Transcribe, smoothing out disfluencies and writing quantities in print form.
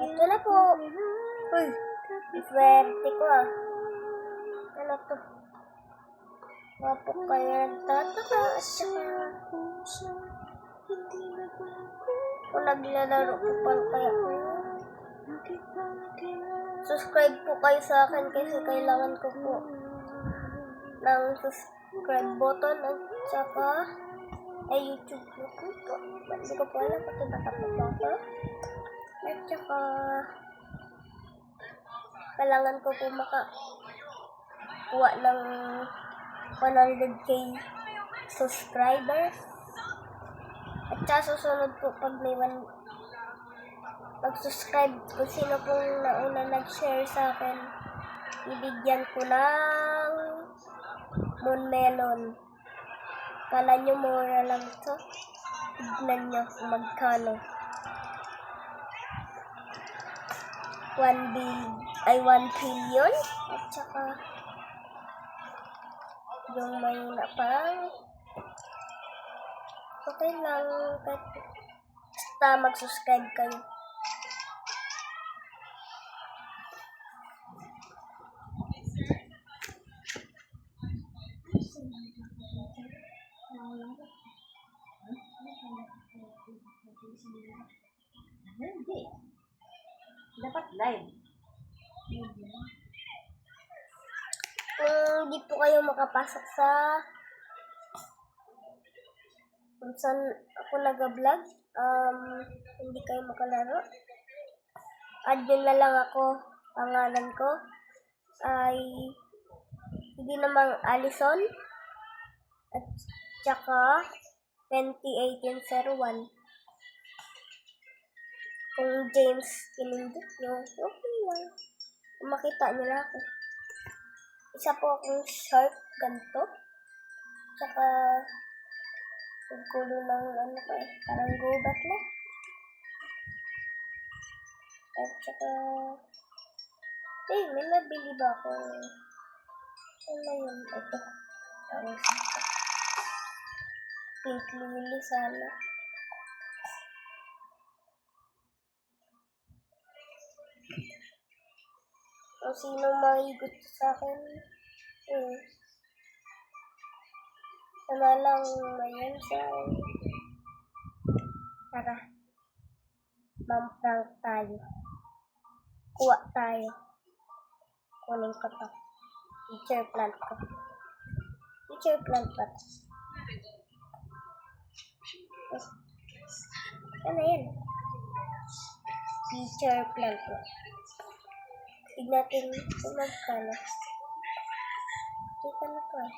Ito na po. Uy, swerte ko ah. Ano to? Mga po kayo nagtataka at saka kung naglalaro po pala kaya kayo. Subscribe po kayo sa akin kasi kailangan ko po ng subscribe button at saka ay YouTube ko po. Hindi ko po alam kung ito nakapapapa. At saka kailangan ko po makakuha ng 100k subscribers. At saka susunod po pag may mag-subscribe kung sino pong nauna nag-share sa akin, ibigyan ko ng Moon Melon. Kala nyo mura lang to? Tignan nyo kung magkano. 1 trillion. At saka yung may na parang okay lang. Basta mag-subscribe kayo. Hindi. Dapat live. Kung hindi po kayo makapasok sa kung saan ako nag-vlog, hindi kayo makalaro, add nyo na lang ako. Pangalan ko ay hindi namang Allison at saka 201801. Kung James pinindot nyo, okay lang. Kung makita nyo na ako. Isa po akong short ganito. Tsaka gulo ng ano ko eh. Parang gubat na. At tsaka may nabili ba ako? Ano na yun? Ito. Pink lily sana. Kung sino maigot sa akin, sana lang mayan sa tara, mamprank tayo. Kuha tayo. Kunin ko to. Teacher plant ko. Teacher plant pa to. Ano yan? Teacher plant ko. Tignan natin kung magkano. Kita na to eh.